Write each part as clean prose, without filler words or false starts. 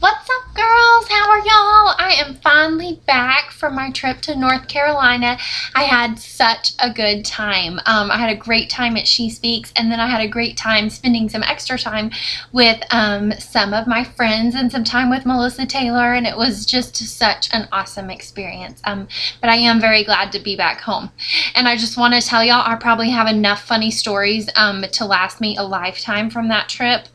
What's up, girls? How are y'all? I am finally back from my trip to North Carolina. I had such a good time. I had a great time at She Speaks, and then I had a great time spending some extra time with some of my friends and some time with Melissa Taylor, and it was just such an awesome experience. But I am very glad to be back home. And I just want to tell y'all, I probably have enough funny stories to last me a lifetime from that trip.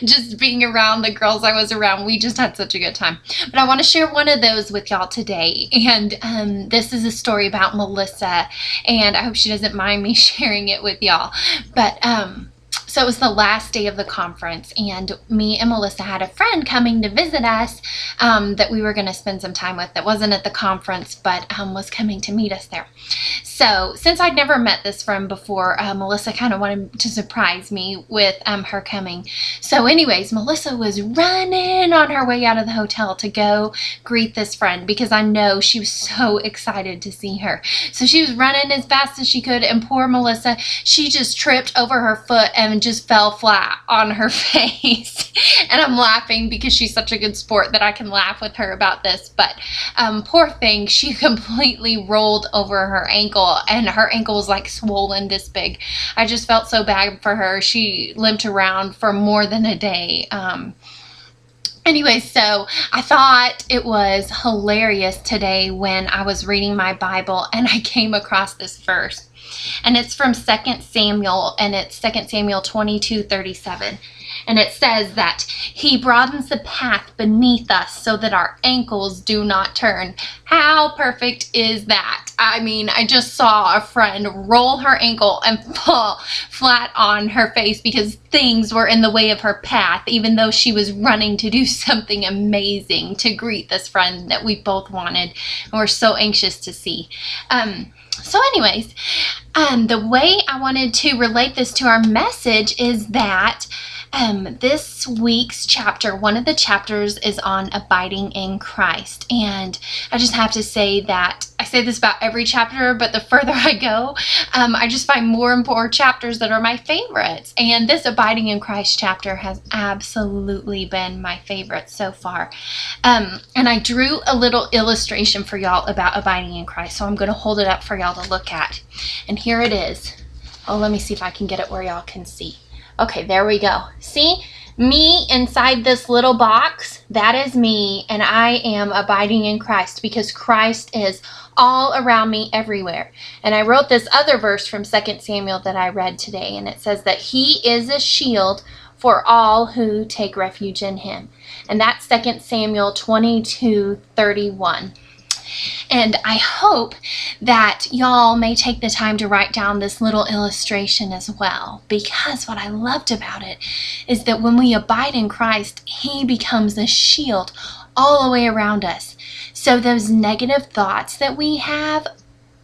Just being around the girls I was around, we just had such a good time. But I want to share one of those with y'all today, and this is a story about Melissa, and I hope she doesn't mind me sharing it with y'all. But so it was the last day of the conference, and me and Melissa had a friend coming to visit us that we were going to spend some time with that wasn't at the conference, but was coming to meet us there. So since I'd never met this friend before, Melissa kind of wanted to surprise me with her coming. So anyways, Melissa was running on her way out of the hotel to go greet this friend because I know she was so excited to see her. So she was running as fast as she could, and poor Melissa, she just tripped over her foot and just fell flat on her face. And I'm laughing because she's such a good sport that I can laugh with her about this. But poor thing, she completely rolled over her ankle, and her ankle was like swollen this big. I just felt so bad for her. She limped around for more than a day. Anyway, so I thought it was hilarious today when I was reading my Bible and I came across this verse. And it's from 2 Samuel, and it's 2 Samuel 22:37. And it says that he broadens the path beneath us so that our ankles do not turn. How perfect is that? I mean, I just saw a friend roll her ankle and fall flat on her face because things were in the way of her path, even though she was running to do something amazing to greet this friend that we both wanted and were so anxious to see. So anyways, the way I wanted to relate this to our message is that this week's chapter, one of the chapters is on abiding in Christ. And I just have to say that I say this about every chapter, but the further I go, I just find more and more chapters that are my favorites. And this abiding in Christ chapter has absolutely been my favorite so far. And I drew a little illustration for y'all about abiding in Christ. So I'm going to hold it up for y'all to look at. And here it is. Oh, let me see if I can get it where y'all can see. Okay, there we go. See, me inside this little box, that is me, and I am abiding in Christ because Christ is all around me everywhere. And I wrote this other verse from 2 Samuel that I read today, and it says that he is a shield for all who take refuge in him. And that's 2 Samuel 22:31. And I hope that y'all may take the time to write down this little illustration as well, because what I loved about it is that when we abide in Christ, he becomes a shield all the way around us. So those negative thoughts that we have,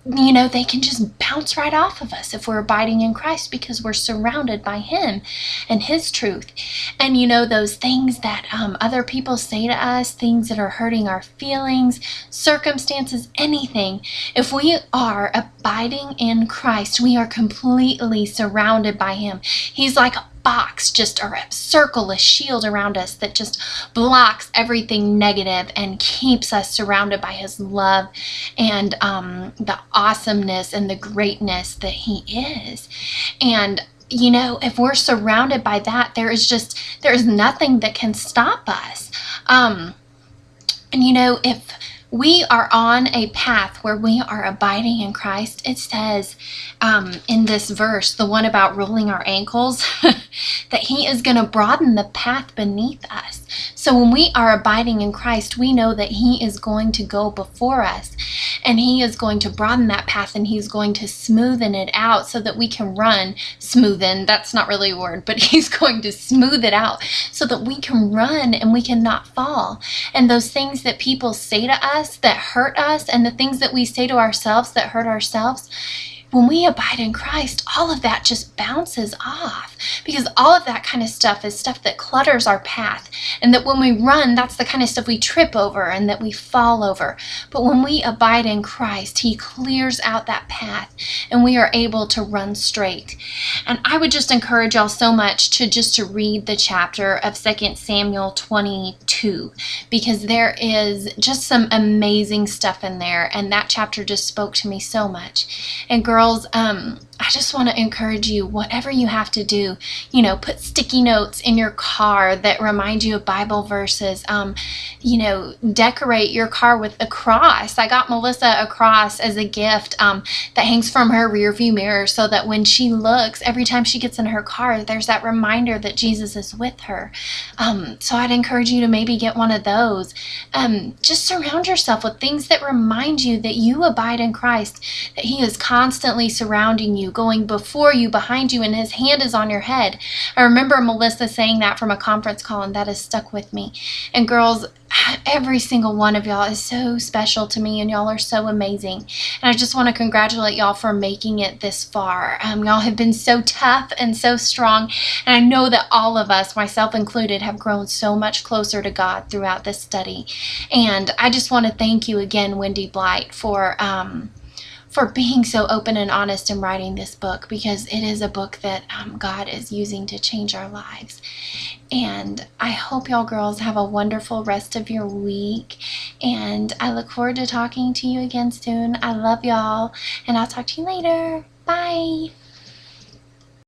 you know, they can just bounce right off of us if we're abiding in Christ because we're surrounded by him and his truth. And you know, those things that other people say to us, things that are hurting our feelings, circumstances, anything, if we are abiding in Christ, we are completely surrounded by him. He's like a box, just or a circle, a shield around us that just blocks everything negative and keeps us surrounded by his love and the awesomeness and the greatness that he is. And you know, if we're surrounded by that, there is nothing that can stop us. And you know, if we are on a path where we are abiding in Christ, it says in this verse, the one about rolling our ankles, that he is going to broaden the path beneath us. So when we are abiding in Christ, we know that he is going to go before us, and he is going to broaden that path, and he's going to smoothen it out so that we can run. Smoothen, that's not really a word, but he's going to smooth it out so that we can run and we can not fall. And those things that people say to us that hurt us, and the things that we say to ourselves that hurt ourselves, when we abide in Christ, all of that just bounces off, because all of that kind of stuff is stuff that clutters our path, and that when we run, that's the kind of stuff we trip over and that we fall over. But when we abide in Christ, he clears out that path and we are able to run straight. And I would just encourage y'all so much to read the chapter of 2 Samuel 22, because there is just some amazing stuff in there, and that chapter just spoke to me so much. And girls, I just want to encourage you, whatever you have to do, put sticky notes in your car that remind you of Bible verses. Decorate your car with a cross. I got Melissa a cross as a gift that hangs from her rearview mirror, so that when she looks, every time she gets in her car, there's that reminder that Jesus is with her. So I'd encourage you to maybe get one of those. Just surround yourself with things that remind you that you abide in Christ, that he is constantly surrounding you, going before you, behind you, and his hand is on your head. I remember Melissa saying that from a conference call, and that has stuck with me. And girls, every single one of y'all is so special to me, and y'all are so amazing. And I just want to congratulate y'all for making it this far. Y'all have been so tough and so strong, and I know that all of us, myself included, have grown so much closer to God throughout this study. And I just want to thank you again, Wendy Blight, for being so open and honest in writing this book, because it is a book that God is using to change our lives. And I hope y'all girls have a wonderful rest of your week, and I look forward to talking to you again soon. I love y'all, and I'll talk to you later. Bye.